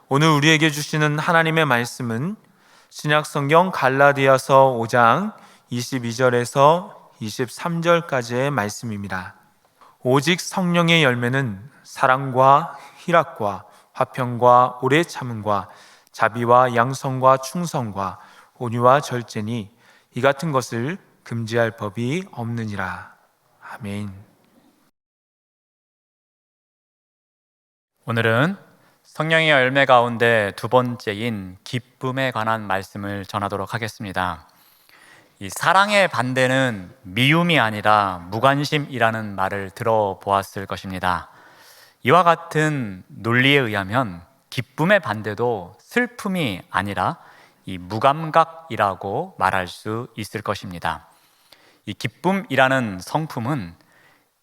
오늘 우리에게 주시는 하나님의 말씀은 신약성경 갈라디아서 5장 22절에서 23절까지의 말씀입니다. 오직 성령의 열매는 사랑과 희락과 화평과 오래 참음과 자비와 양성과 충성과 온유와 절제니 이 같은 것을 금지할 법이 없느니라. 아멘. 오늘은 성령의 열매 가운데 두 번째인 기쁨에 관한 말씀을 전하도록 하겠습니다. 이 사랑의 반대는 미움이 아니라 무관심이라는 말을 들어보았을 것입니다. 이와 같은 논리에 의하면 기쁨의 반대도 슬픔이 아니라 이 무감각이라고 말할 수 있을 것입니다. 이 기쁨이라는 성품은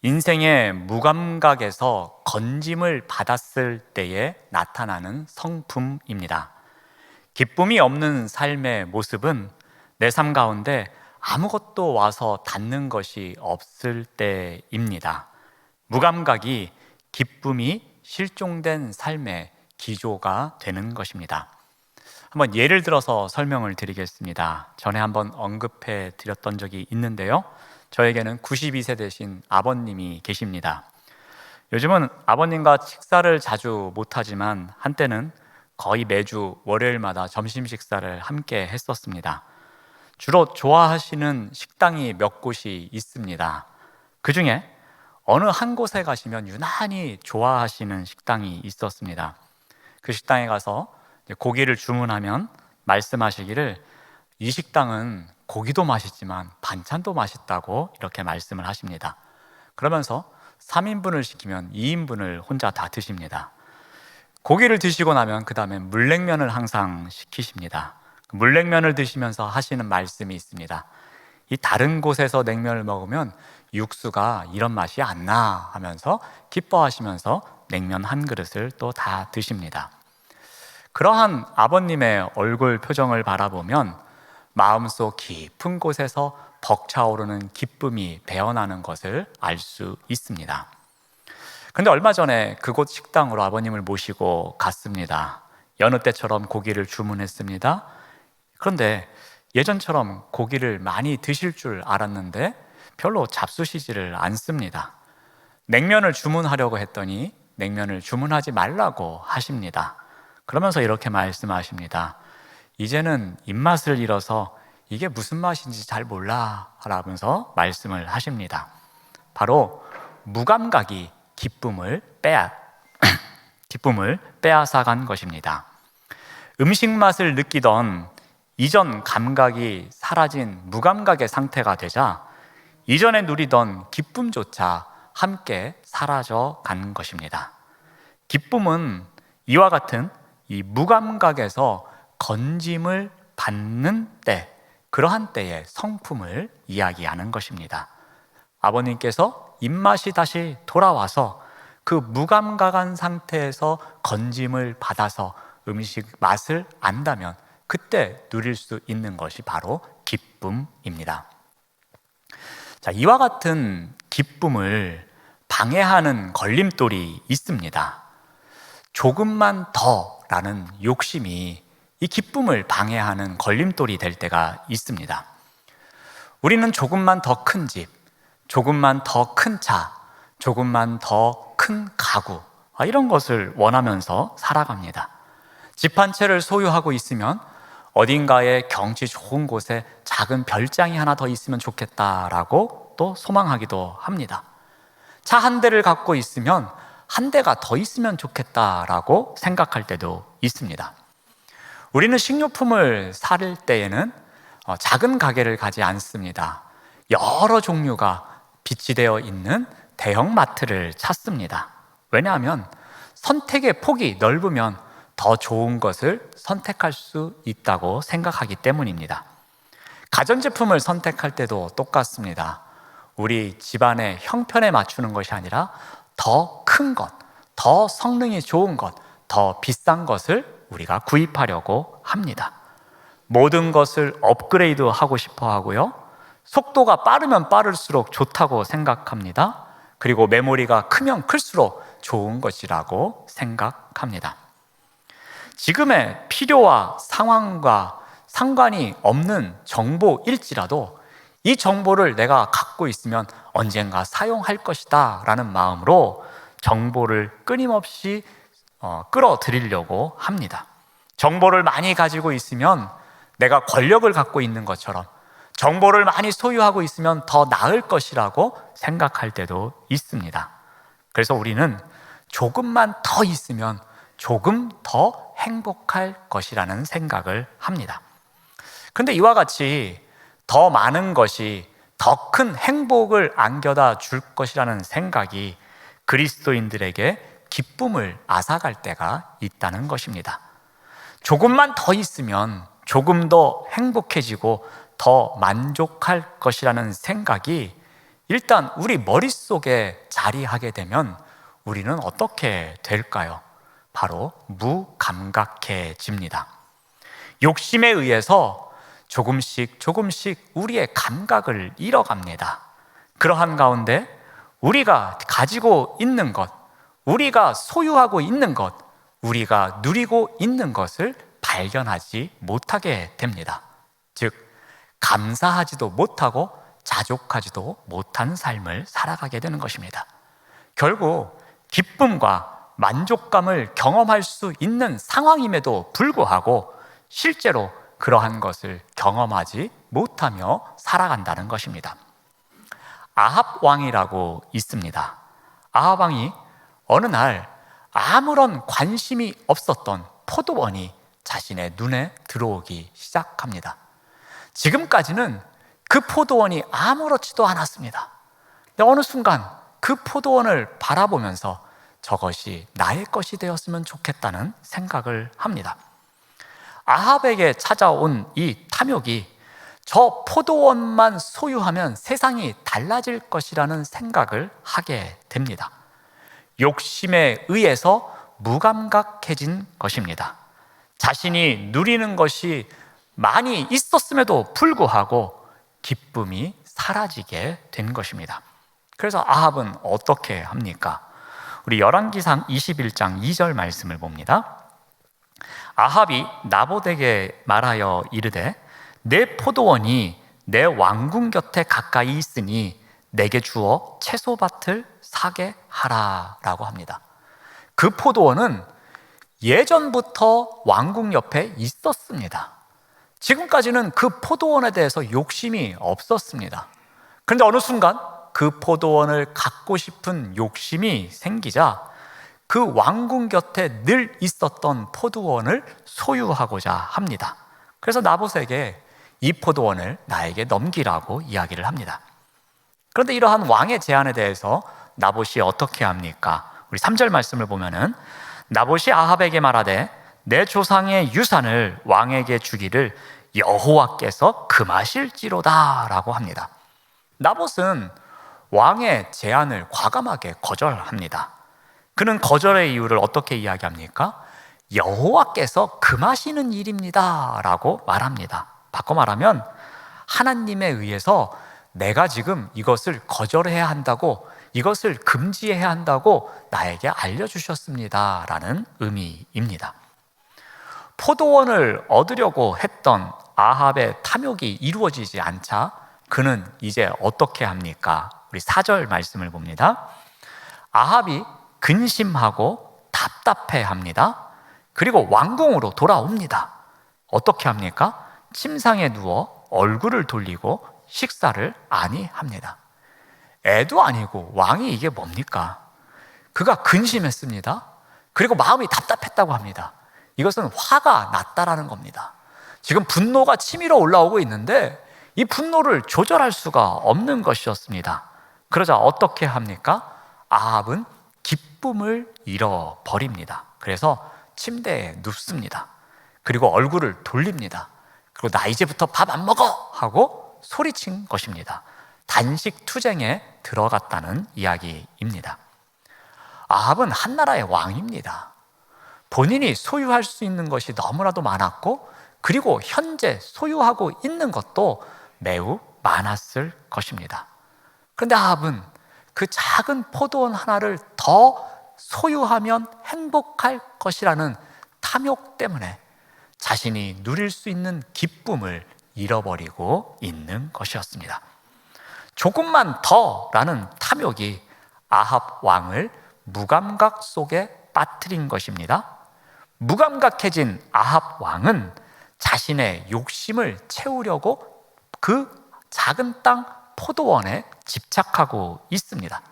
인생의 무감각에서 건짐을 받았을 때에 나타나는 성품입니다. 기쁨이 없는 삶의 모습은 내 삶 가운데 아무것도 와서 닿는 것이 없을 때입니다. 무감각이 기쁨이 실종된 삶의 기조가 되는 것입니다. 한번 예를 들어서 설명을 드리겠습니다. 전에 한번 언급해 드렸던 적이 있는데요. 저에게는 92세 되신 아버님이 계십니다. 요즘은 아버님과 식사를 자주 못하지만 한때는 거의 매주 월요일마다 점심 식사를 함께 했었습니다. 주로 좋아하시는 식당이 몇 곳이 있습니다. 그 중에 어느 한 곳에 가시면 유난히 좋아하시는 식당이 있었습니다. 그 식당에 가서 고기를 주문하면 말씀하시기를 이 식당은 고기도 맛있지만 반찬도 맛있다고 이렇게 말씀을 하십니다. 그러면서 3인분을 시키면 2인분을 혼자 다 드십니다. 고기를 드시고 나면 그 다음에 물냉면을 항상 시키십니다. 물냉면을 드시면서 하시는 말씀이 있습니다. 이 다른 곳에서 냉면을 먹으면 육수가 이런 맛이 안 나 하면서 기뻐하시면서 냉면 한 그릇을 또 다 드십니다. 그러한 아버님의 얼굴 표정을 바라보면 마음속 깊은 곳에서 벅차오르는 기쁨이 배어나는 것을 알 수 있습니다. 그런데 얼마 전에 그곳 식당으로 아버님을 모시고 갔습니다. 여느 때처럼 고기를 주문했습니다. 그런데 예전처럼 고기를 많이 드실 줄 알았는데 별로 잡수시지를 않습니다. 냉면을 주문하려고 했더니 냉면을 주문하지 말라고 하십니다. 그러면서 이렇게 말씀하십니다. 이제는 입맛을 잃어서 이게 무슨 맛인지 잘 몰라 라면서 말씀을 하십니다. 바로 무감각이 기쁨을 빼앗아간 것입니다. 음식 맛을 느끼던 이전 감각이 사라진 무감각의 상태가 되자 이전에 누리던 기쁨조차 함께 사라져 간 것입니다. 기쁨은 이와 같은 이 무감각에서 건짐을 받는 때, 그러한 때의 성품을 이야기하는 것입니다. 아버님께서 입맛이 다시 돌아와서 그 무감각한 상태에서 건짐을 받아서 음식 맛을 안다면 그때 누릴 수 있는 것이 바로 기쁨입니다. 자, 이와 같은 기쁨을 방해하는 걸림돌이 있습니다. 조금만 더라는 욕심이 이 기쁨을 방해하는 걸림돌이 될 때가 있습니다. 우리는 조금만 더 큰 집, 조금만 더 큰 차, 조금만 더 큰 가구, 이런 것을 원하면서 살아갑니다. 집 한 채를 소유하고 있으면 어딘가에 경치 좋은 곳에 작은 별장이 하나 더 있으면 좋겠다라고 또 소망하기도 합니다. 차 한 대를 갖고 있으면 한 대가 더 있으면 좋겠다라고 생각할 때도 있습니다. 우리는 식료품을 살 때에는 작은 가게를 가지 않습니다. 여러 종류가 비치되어 있는 대형 마트를 찾습니다. 왜냐하면 선택의 폭이 넓으면 더 좋은 것을 선택할 수 있다고 생각하기 때문입니다. 가전제품을 선택할 때도 똑같습니다. 우리 집안의 형편에 맞추는 것이 아니라 더 큰 것, 더 성능이 좋은 것, 더 비싼 것을 우리가 구입하려고 합니다. 모든 것을 업그레이드 하고 싶어 하고요. 속도가 빠르면 빠를수록 좋다고 생각합니다. 그리고 메모리가 크면 클수록 좋은 것이라고 생각합니다. 지금의 필요와 상황과 상관이 없는 정보일지라도 이 정보를 내가 갖고 있으면 언젠가 사용할 것이다 라는 마음으로 정보를 끊임없이 끌어들이려고 합니다. 정보를 많이 가지고 있으면 내가 권력을 갖고 있는 것처럼, 정보를 많이 소유하고 있으면 더 나을 것이라고 생각할 때도 있습니다. 그래서 우리는 조금만 더 있으면 조금 더 행복할 것이라는 생각을 합니다. 그런데 이와 같이 더 많은 것이 더 큰 행복을 안겨다 줄 것이라는 생각이 그리스도인들에게 기쁨을 앗아갈 때가 있다는 것입니다. 조금만 더 있으면 조금 더 행복해지고 더 만족할 것이라는 생각이 일단 우리 머릿속에 자리하게 되면 우리는 어떻게 될까요? 바로 무감각해집니다. 욕심에 의해서 조금씩 우리의 감각을 잃어갑니다. 그러한 가운데 우리가 가지고 있는 것, 우리가 소유하고 있는 것, 우리가 누리고 있는 것을 발견하지 못하게 됩니다. 즉, 감사하지도 못하고 자족하지도 못한 삶을 살아가게 되는 것입니다. 결국 기쁨과 만족감을 경험할 수 있는 상황임에도 불구하고 실제로 그러한 것을 경험하지 못하며 살아간다는 것입니다. 아합 왕이라고 있습니다. 아합 왕이 어느 날 아무런 관심이 없었던 포도원이 자신의 눈에 들어오기 시작합니다. 지금까지는 그 포도원이 아무렇지도 않았습니다. 근데 어느 순간 그 포도원을 바라보면서 저것이 나의 것이 되었으면 좋겠다는 생각을 합니다. 아합에게 찾아온 이 탐욕이 저 포도원만 소유하면 세상이 달라질 것이라는 생각을 하게 됩니다. 욕심에 의해서 무감각해진 것입니다. 자신이 누리는 것이 많이 있었음에도 불구하고 기쁨이 사라지게 된 것입니다. 그래서 아합은 어떻게 합니까? 우리 열왕기상 21장 2절 말씀을 봅니다. 아합이 나봇에게 말하여 이르되 내 포도원이 내 왕궁 곁에 가까이 있으니 내게 주어 채소밭을 사게 하라 라고 합니다. 그 포도원은 예전부터 왕궁 옆에 있었습니다. 지금까지는 그 포도원에 대해서 욕심이 없었습니다. 그런데 어느 순간 그 포도원을 갖고 싶은 욕심이 생기자 그 왕궁 곁에 늘 있었던 포도원을 소유하고자 합니다. 그래서 나봇에게 이 포도원을 나에게 넘기라고 이야기를 합니다. 그런데 이러한 왕의 제안에 대해서 나봇이 어떻게 합니까? 우리 3절 말씀을 보면은 나봇이 아합에게 말하되 내 조상의 유산을 왕에게 주기를 여호와께서 금하실지로다 라고 합니다. 나봇은 왕의 제안을 과감하게 거절합니다. 그는 거절의 이유를 어떻게 이야기합니까? 여호와께서 금하시는 일입니다 라고 말합니다. 바꿔 말하면 하나님에 의해서 내가 지금 이것을 거절해야 한다고, 이것을 금지해야 한다고 나에게 알려주셨습니다 라는 의미입니다. 포도원을 얻으려고 했던 아합의 탐욕이 이루어지지 않자 그는 이제 어떻게 합니까? 우리 4절 말씀을 봅니다. 아합이 근심하고 답답해합니다. 그리고 왕궁으로 돌아옵니다. 어떻게 합니까? 침상에 누워 얼굴을 돌리고 식사를 아니합니다. 애도 아니고 왕이 이게 뭡니까? 그가 근심했습니다. 그리고 마음이 답답했다고 합니다. 이것은 화가 났다라는 겁니다. 지금 분노가 치밀어 올라오고 있는데 이 분노를 조절할 수가 없는 것이었습니다. 그러자 어떻게 합니까? 아합은 기쁨을 잃어버립니다. 그래서 침대에 눕습니다. 그리고 얼굴을 돌립니다. 그리고 나 이제부터 밥 안 먹어! 하고 소리친 것입니다. 단식 투쟁에 들어갔다는 이야기입니다. 아합은 한나라의 왕입니다. 본인이 소유할 수 있는 것이 너무나도 많았고 그리고 현재 소유하고 있는 것도 매우 많았을 것입니다. 그런데 아합은 그 작은 포도원 하나를 더 소유하면 행복할 것이라는 탐욕 때문에 자신이 누릴 수 있는 기쁨을 잃어버리고 있는 것이었습니다. 조금만 더라는 탐욕이 아합 왕을 무감각 속에 빠뜨린 것입니다. 무감각해진 아합 왕은 자신의 욕심을 채우려고 그 작은 땅 포도원에 집착하고 있습니다.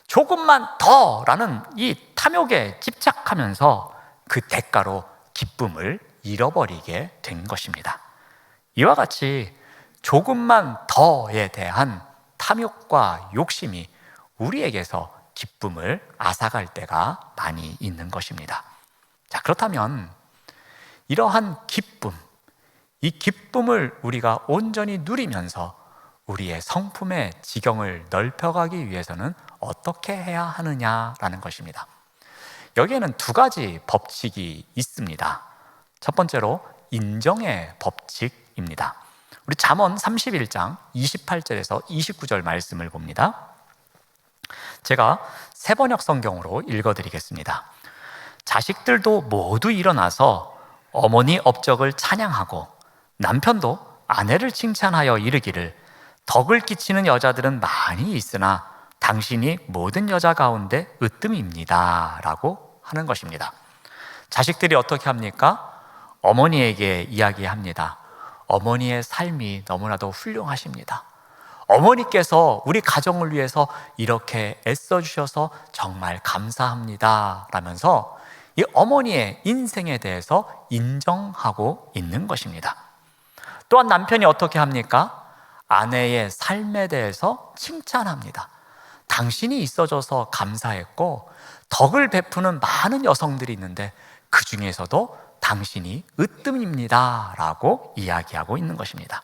조금만 더라는 이 탐욕에 집착하면서 그 대가로 기쁨을 잃어버리게 된 것입니다. 이와 같이 조금만 더에 대한 탐욕과 욕심이 우리에게서 기쁨을 앗아갈 때가 많이 있는 것입니다. 자, 그렇다면 이러한 기쁨, 이 기쁨을 우리가 온전히 누리면서 우리의 성품의 지경을 넓혀가기 위해서는 어떻게 해야 하느냐라는 것입니다. 여기에는 두 가지 법칙이 있습니다. 첫 번째로 인정의 법칙입니다. 우리 잠언 31장 28절에서 29절 말씀을 봅니다. 제가 새번역 성경으로 읽어드리겠습니다. 자식들도 모두 일어나서 어머니 업적을 찬양하고 남편도 아내를 칭찬하여 이르기를 덕을 끼치는 여자들은 많이 있으나 당신이 모든 여자 가운데 으뜸입니다 라고 하는 것입니다. 자식들이 어떻게 합니까? 어머니에게 이야기합니다. 어머니의 삶이 너무나도 훌륭하십니다. 어머니께서 우리 가정을 위해서 이렇게 애써주셔서 정말 감사합니다 라면서 이 어머니의 인생에 대해서 인정하고 있는 것입니다. 또한 남편이 어떻게 합니까? 아내의 삶에 대해서 칭찬합니다. 당신이 있어줘서 감사했고 덕을 베푸는 많은 여성들이 있는데 그 중에서도 당신이 으뜸입니다 라고 이야기하고 있는 것입니다.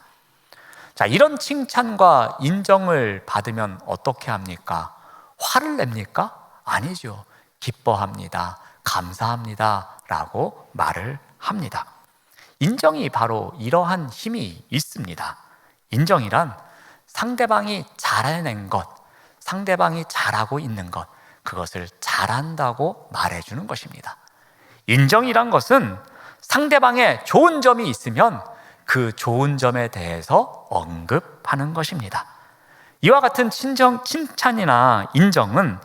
자, 이런 칭찬과 인정을 받으면 어떻게 합니까? 화를 냅니까? 아니죠. 기뻐합니다. 감사합니다 라고 말을 합니다. 인정이 바로 이러한 힘이 있습니다. 인정이란 상대방이 잘해낸 것, 상대방이 잘하고 있는 것, 그것을 잘한다고 말해주는 것입니다. 인정이란 것은 상대방의 좋은 점이 있으면 그 좋은 점에 대해서 언급하는 것입니다. 이와 같은 칭찬이나 인정은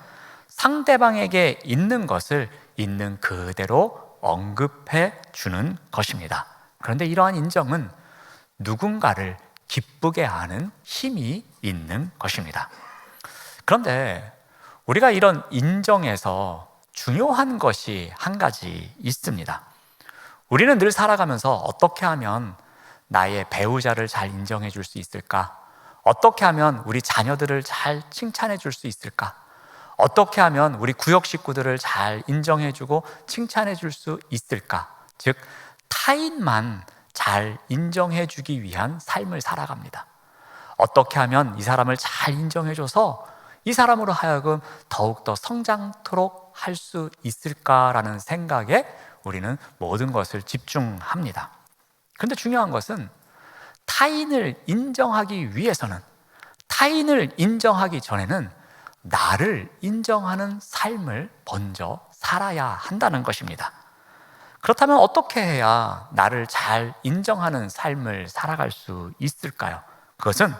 상대방에게 있는 것을 있는 그대로 언급해 주는 것입니다. 그런데 이러한 인정은 누군가를 기쁘게 하는 힘이 있는 것입니다. 그런데 우리가 이런 인정에서 중요한 것이 한 가지 있습니다. 우리는 늘 살아가면서 어떻게 하면 나의 배우자를 잘 인정해 줄 수 있을까? 어떻게 하면 우리 자녀들을 잘 칭찬해 줄 수 있을까? 어떻게 하면 우리 구역 식구들을 잘 인정해 주고 칭찬해 줄 수 있을까? 즉, 타인만 잘 인정해 주기 위한 삶을 살아갑니다. 어떻게 하면 이 사람을 잘 인정해 줘서 이 사람으로 하여금 더욱더 성장토록 할 수 있을까라는 생각에 우리는 모든 것을 집중합니다. 그런데 중요한 것은 타인을 인정하기 위해서는, 타인을 인정하기 전에는 나를 인정하는 삶을 먼저 살아야 한다는 것입니다. 그렇다면 어떻게 해야 나를 잘 인정하는 삶을 살아갈 수 있을까요? 그것은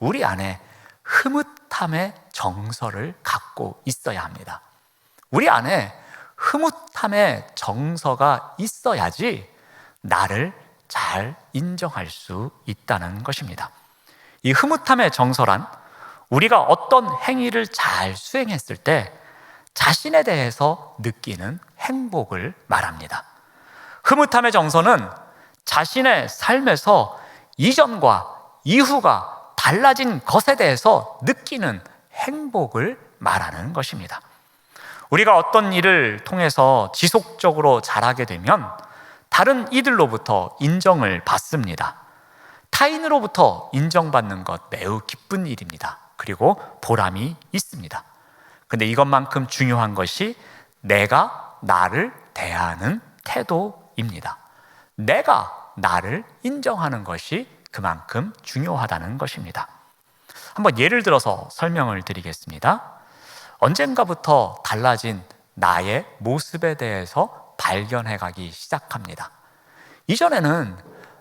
우리 안에 흐뭇함의 정서를 갖고 있어야 합니다. 우리 안에 흐뭇함의 정서가 있어야지 나를 잘 인정할 수 있다는 것입니다. 이 흐뭇함의 정서란 우리가 어떤 행위를 잘 수행했을 때 자신에 대해서 느끼는 행복을 말합니다. 흐뭇함의 정서는 자신의 삶에서 이전과 이후가 달라진 것에 대해서 느끼는 행복을 말하는 것입니다. 우리가 어떤 일을 통해서 지속적으로 잘하게 되면 다른 이들로부터 인정을 받습니다. 타인으로부터 인정받는 것 매우 기쁜 일입니다. 그리고 보람이 있습니다. 그런데 이것만큼 중요한 것이 내가 나를 대하는 태도입니다. 내가 나를 인정하는 것이 그만큼 중요하다는 것입니다. 한번 예를 들어서 설명을 드리겠습니다. 언젠가부터 달라진 나의 모습에 대해서 발견해가기 시작합니다. 이전에는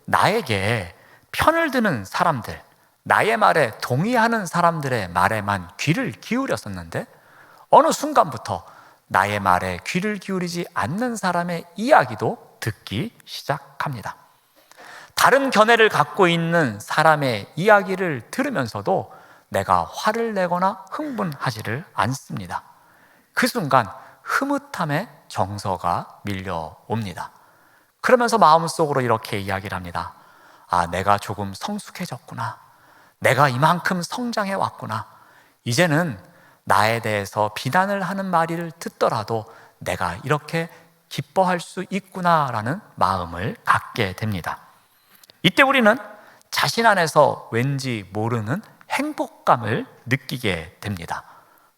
나에게 편을 드는 사람들, 나의 말에 동의하는 사람들의 말에만 귀를 기울였었는데 어느 순간부터 나의 말에 귀를 기울이지 않는 사람의 이야기도 듣기 시작합니다. 다른 견해를 갖고 있는 사람의 이야기를 들으면서도 내가 화를 내거나 흥분하지를 않습니다. 그 순간 흐뭇함의 정서가 밀려옵니다. 그러면서 마음속으로 이렇게 이야기를 합니다. 아, 내가 조금 성숙해졌구나. 내가 이만큼 성장해 왔구나. 이제는 나에 대해서 비난을 하는 말을 듣더라도 내가 이렇게 기뻐할 수 있구나라는 마음을 갖게 됩니다. 이때 우리는 자신 안에서 왠지 모르는 행복감을 느끼게 됩니다.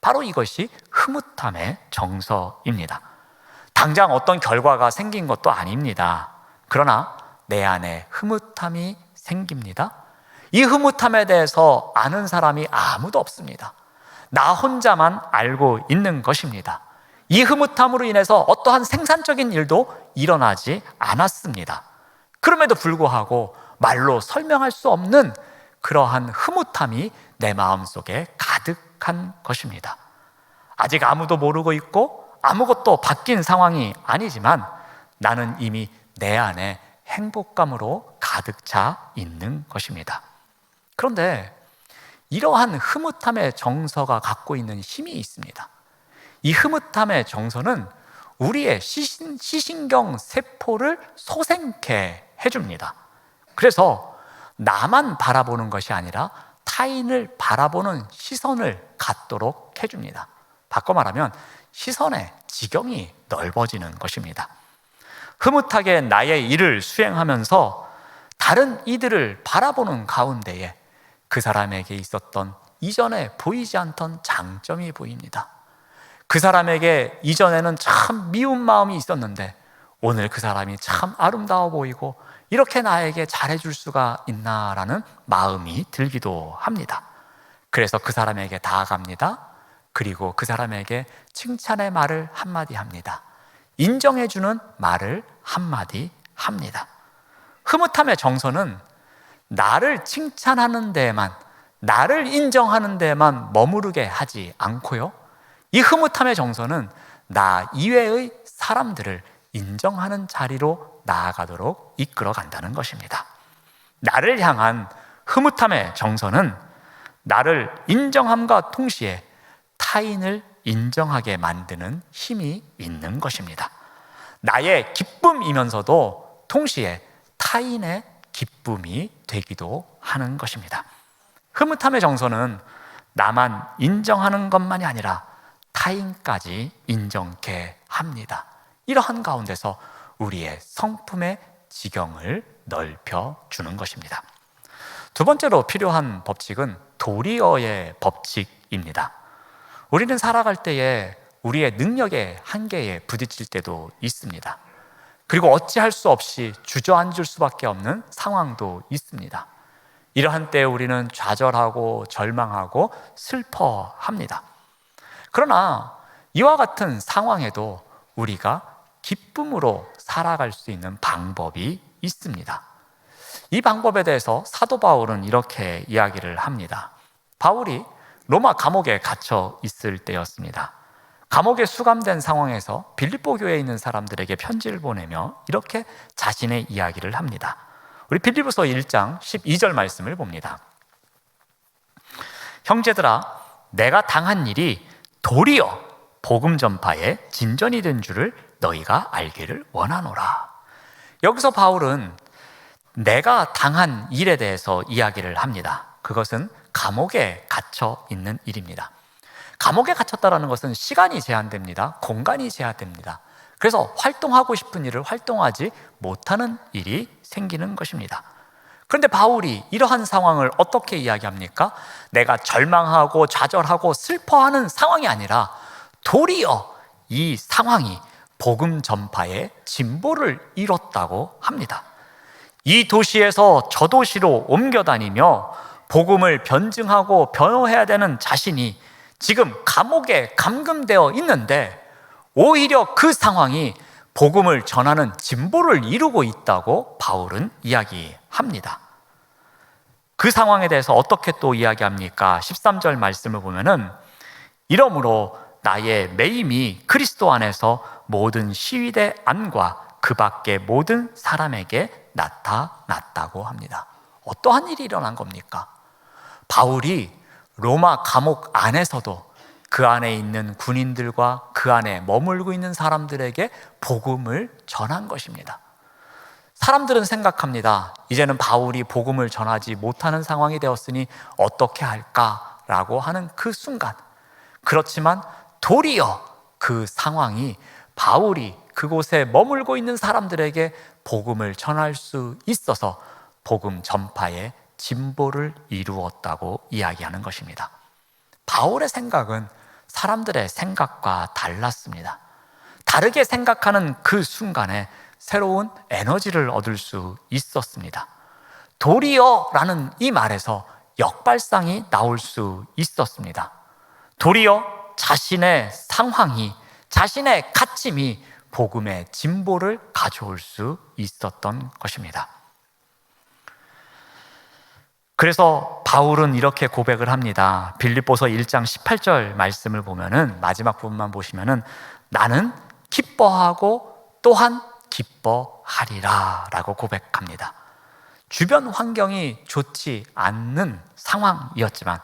바로 이것이 흐뭇함의 정서입니다. 당장 어떤 결과가 생긴 것도 아닙니다. 그러나 내 안에 흐뭇함이 생깁니다. 이 흐뭇함에 대해서 아는 사람이 아무도 없습니다. 나 혼자만 알고 있는 것입니다. 이 흐뭇함으로 인해서 어떠한 생산적인 일도 일어나지 않았습니다. 그럼에도 불구하고 말로 설명할 수 없는 그러한 흐뭇함이 내 마음속에 가득한 것입니다. 아직 아무도 모르고 있고 아무것도 바뀐 상황이 아니지만 나는 이미 내 안에 행복감으로 가득 차 있는 것입니다. 그런데 이러한 흐뭇함의 정서가 갖고 있는 힘이 있습니다. 이 흐뭇함의 정서는 우리의 시신경 세포를 소생케 해줍니다. 그래서 나만 바라보는 것이 아니라 타인을 바라보는 시선을 갖도록 해줍니다. 바꿔 말하면 시선의 지경이 넓어지는 것입니다. 흐뭇하게 나의 일을 수행하면서 다른 이들을 바라보는 가운데에 그 사람에게 있었던 이전에 보이지 않던 장점이 보입니다. 그 사람에게 이전에는 참 미운 마음이 있었는데 오늘 그 사람이 참 아름다워 보이고 이렇게 나에게 잘해줄 수가 있나라는 마음이 들기도 합니다. 그래서 그 사람에게 다가갑니다. 그리고 그 사람에게 칭찬의 말을 한마디 합니다. 인정해주는 말을 한마디 합니다. 흐뭇함의 정서는 나를 칭찬하는 데에만, 나를 인정하는 데에만 머무르게 하지 않고요, 이 흐뭇함의 정서는 나 이외의 사람들을 인정하는 자리로 나아가도록 이끌어 간다는 것입니다. 나를 향한 흐뭇함의 정서는 나를 인정함과 동시에 타인을 인정하게 만드는 힘이 있는 것입니다. 나의 기쁨이면서도 동시에 타인의 기쁨이 되기도 하는 것입니다. 흐뭇함의 정서는 나만 인정하는 것만이 아니라 타인까지 인정케 합니다. 이러한 가운데서 우리의 성품의 지경을 넓혀주는 것입니다. 두 번째로 필요한 법칙은 도리어의 법칙입니다. 우리는 살아갈 때에 우리의 능력의 한계에 부딪힐 때도 있습니다. 그리고 어찌할 수 없이 주저앉을 수밖에 없는 상황도 있습니다. 이러한 때에 우리는 좌절하고 절망하고 슬퍼합니다. 그러나 이와 같은 상황에도 우리가 기쁨으로 살아갈 수 있는 방법이 있습니다. 이 방법에 대해서 사도 바울은 이렇게 이야기를 합니다. 바울이 로마 감옥에 갇혀 있을 때였습니다. 감옥에 수감된 상황에서 빌립보 교회에 있는 사람들에게 편지를 보내며 이렇게 자신의 이야기를 합니다. 우리 빌립보서 1장 12절 말씀을 봅니다. 형제들아, 내가 당한 일이 도리어 복음 전파에 진전이 된 줄을 너희가 알기를 원하노라. 여기서 바울은 내가 당한 일에 대해서 이야기를 합니다. 그것은 감옥에 갇혀 있는 일입니다. 감옥에 갇혔다는 것은 시간이 제한됩니다. 공간이 제한됩니다. 그래서 활동하고 싶은 일을 활동하지 못하는 일이 생기는 것입니다. 그런데 바울이 이러한 상황을 어떻게 이야기합니까? 내가 절망하고 좌절하고 슬퍼하는 상황이 아니라 도리어 이 상황이 복음 전파의 진보를 이뤘다고 합니다. 이 도시에서 저 도시로 옮겨 다니며 복음을 변증하고 변호해야 되는 자신이 지금 감옥에 감금되어 있는데 오히려 그 상황이 복음을 전하는 진보를 이루고 있다고 바울은 이야기합니다. 그 상황에 대해서 어떻게 또 이야기합니까? 13절 말씀을 보면은 이러므로 나의 매임이 그리스도 안에서 모든 시위대 안과 그 밖의 모든 사람에게 나타났다고 합니다. 어떠한 일이 일어난 겁니까? 바울이 로마 감옥 안에서도 그 안에 있는 군인들과 그 안에 머물고 있는 사람들에게 복음을 전한 것입니다. 사람들은 생각합니다. 이제는 바울이 복음을 전하지 못하는 상황이 되었으니 어떻게 할까라고 하는 그 순간, 그렇지만 도리어 그 상황이 바울이 그곳에 머물고 있는 사람들에게 복음을 전할 수 있어서 복음 전파에 진보를 이루었다고 이야기하는 것입니다. 바울의 생각은 사람들의 생각과 달랐습니다. 다르게 생각하는 그 순간에 새로운 에너지를 얻을 수 있었습니다. 도리어라는 이 말에서 역발상이 나올 수 있었습니다. 도리어 자신의 상황이, 자신의 갇힘이 복음의 진보를 가져올 수 있었던 것입니다. 그래서 바울은 이렇게 고백을 합니다. 빌립보서 1장 18절 말씀을 보면은, 마지막 부분만 보시면은, 나는 기뻐하고 또한 기뻐하리라 라고 고백합니다. 주변 환경이 좋지 않는 상황이었지만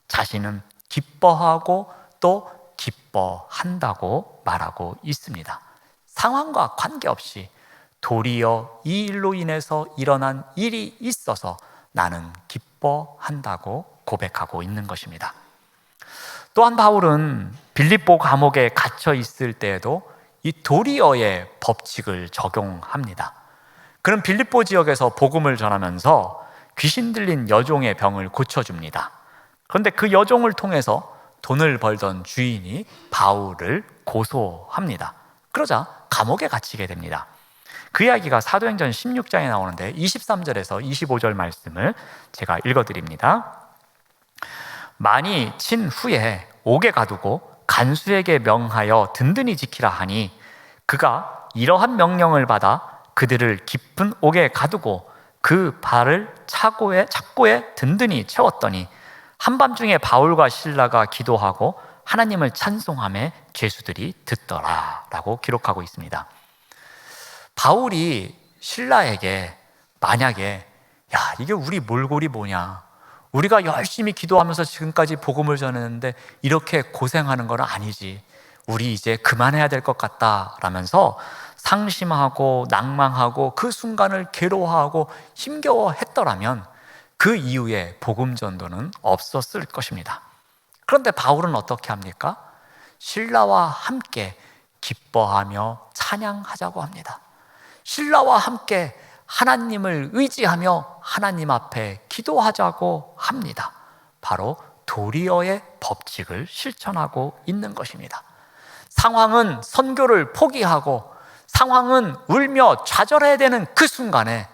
자신은 기뻐하고 또 기뻐한다고 말하고 있습니다. 상황과 관계없이 도리어 이 일로 인해서 일어난 일이 있어서 나는 기뻐한다고 고백하고 있는 것입니다. 또한 바울은 빌립보 감옥에 갇혀 있을 때에도 이 도리어의 법칙을 적용합니다. 그는 빌립보 지역에서 복음을 전하면서 귀신 들린 여종의 병을 고쳐줍니다. 그런데 그 여종을 통해서 돈을 벌던 주인이 바울을 고소합니다. 그러자 감옥에 갇히게 됩니다. 그 이야기가 사도행전 16장에 나오는데 23절에서 25절 말씀을 제가 읽어드립니다. 많이 친 후에 옥에 가두고 간수에게 명하여 든든히 지키라 하니 그가 이러한 명령을 받아 그들을 깊은 옥에 가두고 그 발을 착고에 든든히 채웠더니 한밤중에 바울과 실라가 기도하고 하나님을 찬송하며 죄수들이 듣더라 라고 기록하고 있습니다. 바울이 실라에게 만약에 야, 이게 우리 몰골이 뭐냐, 우리가 열심히 기도하면서 지금까지 복음을 전했는데 이렇게 고생하는 건 아니지, 우리 이제 그만해야 될 것 같다 라면서 상심하고 낭망하고 그 순간을 괴로워하고 힘겨워했더라면 그 이후에 복음 전도는 없었을 것입니다. 그런데 바울은 어떻게 합니까? 실라와 함께 기뻐하며 찬양하자고 합니다. 실라와 함께 하나님을 의지하며 하나님 앞에 기도하자고 합니다. 바로 도리어의 법칙을 실천하고 있는 것입니다. 상황은 선교를 포기하고 상황은 울며 좌절해야 되는 그 순간에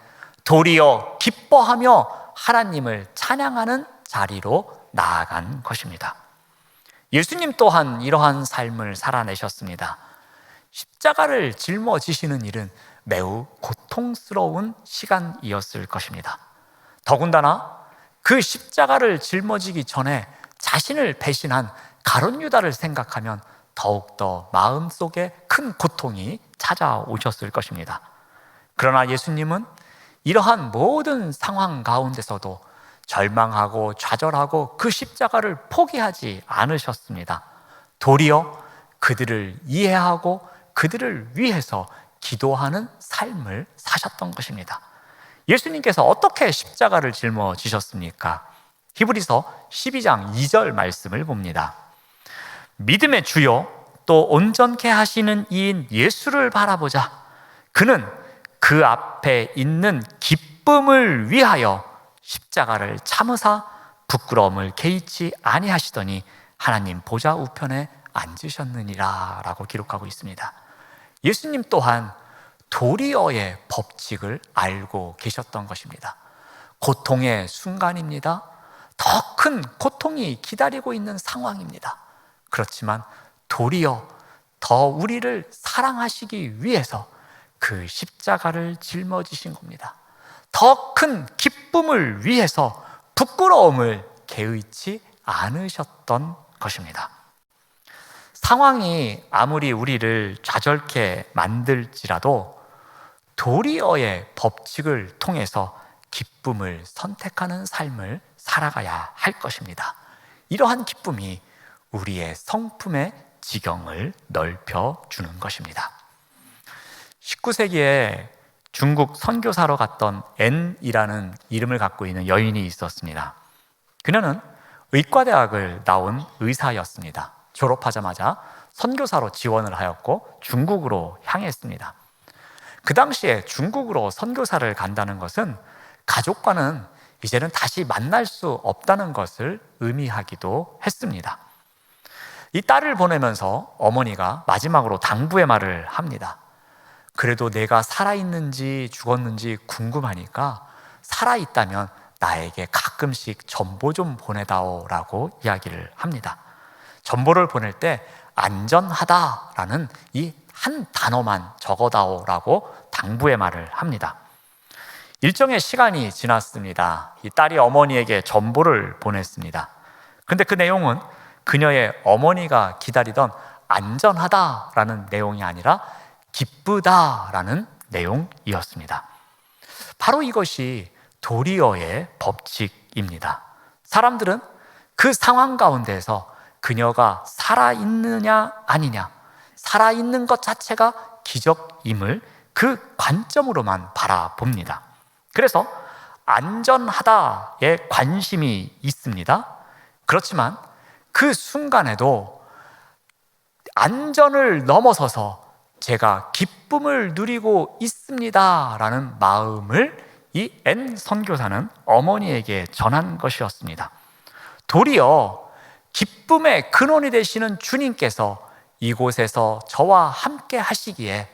도리어 기뻐하며 하나님을 찬양하는 자리로 나아간 것입니다. 예수님 또한 이러한 삶을 살아내셨습니다. 십자가를 짊어지시는 일은 매우 고통스러운 시간이었을 것입니다. 더군다나 그 십자가를 짊어지기 전에 자신을 배신한 가룟 유다를 생각하면 더욱더 마음속에 큰 고통이 찾아오셨을 것입니다. 그러나 예수님은 이러한 모든 상황 가운데서도 절망하고 좌절하고 그 십자가를 포기하지 않으셨습니다. 도리어 그들을 이해하고 그들을 위해서 기도하는 삶을 사셨던 것입니다. 예수님께서 어떻게 십자가를 짊어지셨습니까? 히브리서 12장 2절 말씀을 봅니다. 믿음의 주요 또 온전케 하시는 이인 예수를 바라보자. 그는 그 앞에 있는 기쁨을 위하여 십자가를 참으사 부끄러움을 개의치 아니하시더니 하나님 보좌 우편에 앉으셨느니라 라고 기록하고 있습니다. 예수님 또한 도리어의 법칙을 알고 계셨던 것입니다. 고통의 순간입니다. 더 큰 고통이 기다리고 있는 상황입니다. 그렇지만 도리어 더 우리를 사랑하시기 위해서 그 십자가를 짊어지신 겁니다. 더 큰 기쁨을 위해서 부끄러움을 개의치 않으셨던 것입니다. 상황이 아무리 우리를 좌절케 만들지라도 도리어의 법칙을 통해서 기쁨을 선택하는 삶을 살아가야 할 것입니다. 이러한 기쁨이 우리의 성품의 지경을 넓혀주는 것입니다. 19세기에 중국 선교사로 갔던 앤이라는 이름을 갖고 있는 여인이 있었습니다. 그녀는 의과대학을 나온 의사였습니다. 졸업하자마자 선교사로 지원을 하였고 중국으로 향했습니다. 그 당시에 중국으로 선교사를 간다는 것은 가족과는 이제는 다시 만날 수 없다는 것을 의미하기도 했습니다. 이 딸을 보내면서 어머니가 마지막으로 당부의 말을 합니다. 그래도 내가 살아있는지 죽었는지 궁금하니까 살아있다면 나에게 가끔씩 전보 좀 보내다오라고 이야기를 합니다. 전보를 보낼 때 안전하다라는 이 한 단어만 적어다오라고 당부의 말을 합니다. 일정의 시간이 지났습니다. 이 딸이 어머니에게 전보를 보냈습니다. 근데 그 내용은 그녀의 어머니가 기다리던 안전하다라는 내용이 아니라 기쁘다라는 내용이었습니다. 바로 이것이 도리어의 법칙입니다. 사람들은 그 상황 가운데서 그녀가 살아있느냐 아니냐, 살아있는 것 자체가 기적임을 그 관점으로만 바라봅니다. 그래서 안전하다에 관심이 있습니다. 그렇지만 그 순간에도 안전을 넘어서서 제가 기쁨을 누리고 있습니다라는 마음을 이 앤 선교사는 어머니에게 전한 것이었습니다. 도리어 기쁨의 근원이 되시는 주님께서 이곳에서 저와 함께 하시기에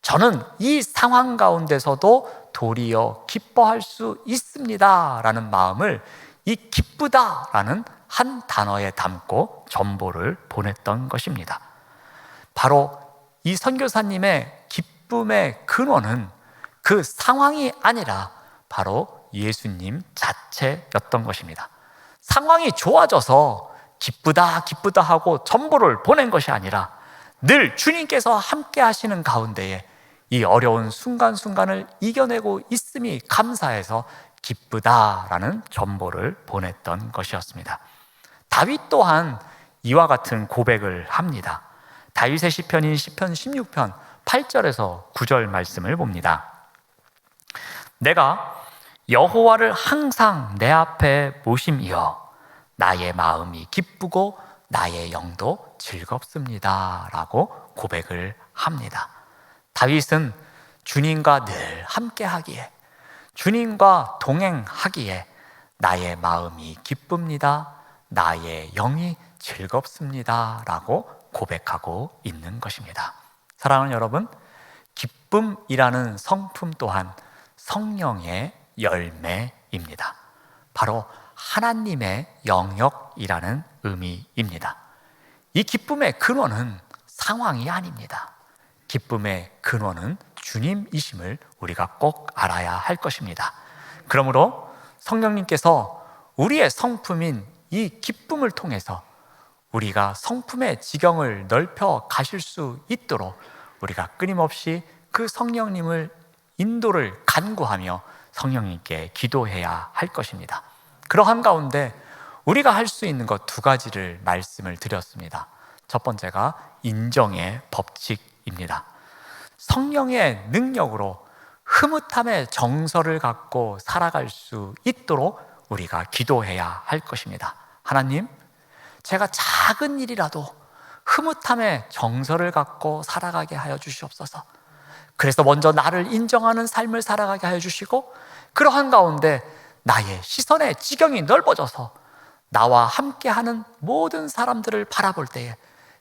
저는 이 상황 가운데서도 도리어 기뻐할 수 있습니다 라는 마음을 이 기쁘다라는 한 단어에 담고 전보를 보냈던 것입니다. 바로 이 선교사님의 기쁨의 근원은 그 상황이 아니라 바로 예수님 자체였던 것입니다. 상황이 좋아져서 기쁘다 기쁘다 하고 전보를 보낸 것이 아니라 늘 주님께서 함께 하시는 가운데에 이 어려운 순간순간을 이겨내고 있음이 감사해서 기쁘다라는 전보를 보냈던 것이었습니다. 다윗 또한 이와 같은 고백을 합니다. 다윗의 시편인 시편 16편 8절에서 9절 말씀을 봅니다. 내가 여호와를 항상 내 앞에 모심이여 나의 마음이 기쁘고 나의 영도 즐겁습니다 라고 고백을 합니다. 다윗은 주님과 늘 함께하기에, 주님과 동행하기에 나의 마음이 기쁩니다, 나의 영이 즐겁습니다 라고 고백하고 있는 것입니다. 사랑하는 여러분, 기쁨이라는 성품 또한 성령의 열매입니다. 바로 하나님의 영역이라는 의미입니다. 이 기쁨의 근원은 상황이 아닙니다. 기쁨의 근원은 주님이심을 우리가 꼭 알아야 할 것입니다. 그러므로 성령님께서 우리의 성품인 이 기쁨을 통해서 우리가 성품의 지경을 넓혀 가실 수 있도록 우리가 끊임없이 그 성령님을 인도를 간구하며 성령님께 기도해야 할 것입니다. 그러한 가운데 우리가 할 수 있는 것 두 가지를 말씀을 드렸습니다. 첫 번째가 인정의 법칙입니다. 성령의 능력으로 흐뭇함의 정서를 갖고 살아갈 수 있도록 우리가 기도해야 할 것입니다. 하나님, 제가 작은 일이라도 흐뭇함의 정서를 갖고 살아가게 하여 주시옵소서. 그래서 먼저 나를 인정하는 삶을 살아가게 하여 주시고, 그러한 가운데 나의 시선의 지경이 넓어져서 나와 함께하는 모든 사람들을 바라볼 때에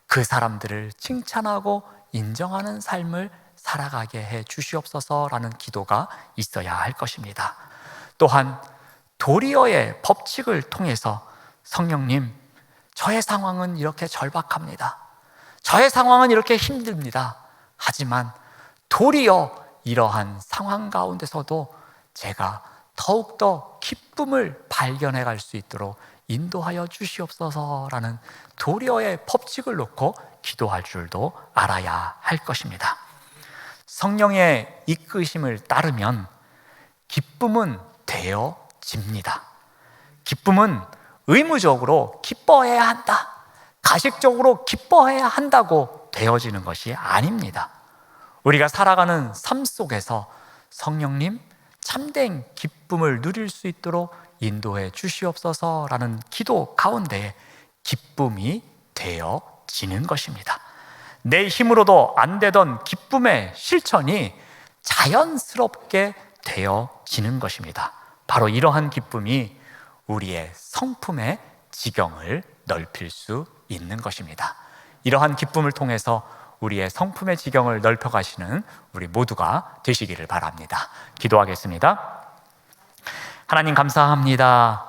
그 사람들을 칭찬하고 인정하는 삶을 살아가게 해 주시옵소서라는 기도가 있어야 할 것입니다. 또한 도리어의 법칙을 통해서 성령님, 저의 상황은 이렇게 절박합니다. 저의 상황은 이렇게 힘듭니다. 하지만 도리어 이러한 상황 가운데서도 제가 더욱더 기쁨을 발견해 갈 수 있도록 인도하여 주시옵소서라는 도리어의 법칙을 놓고 기도할 줄도 알아야 할 것입니다. 성령의 이끄심을 따르면 기쁨은 되어집니다. 기쁨은 의무적으로 기뻐해야 한다, 가식적으로 기뻐해야 한다고 되어지는 것이 아닙니다. 우리가 살아가는 삶 속에서 성령님 참된 기쁨을 누릴 수 있도록 인도해 주시옵소서라는 기도 가운데 기쁨이 되어지는 것입니다. 내 힘으로도 안 되던 기쁨의 실천이 자연스럽게 되어지는 것입니다. 바로 이러한 기쁨이 우리의 성품의 지경을 넓힐 수 있는 것입니다. 이러한 기쁨을 통해서 우리의 성품의 지경을 넓혀가시는 우리 모두가 되시기를 바랍니다. 기도하겠습니다. 하나님 감사합니다.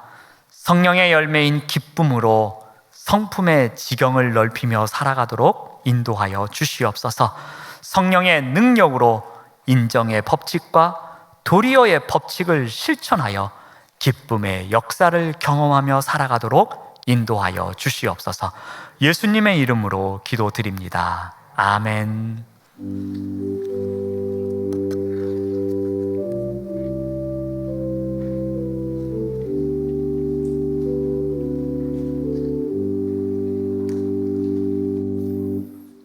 성령의 열매인 기쁨으로 성품의 지경을 넓히며 살아가도록 인도하여 주시옵소서. 성령의 능력으로 인정의 법칙과 도리어의 법칙을 실천하여 기쁨의 역사를 경험하며 살아가도록 인도하여 주시옵소서. 예수님의 이름으로 기도드립니다. 아멘.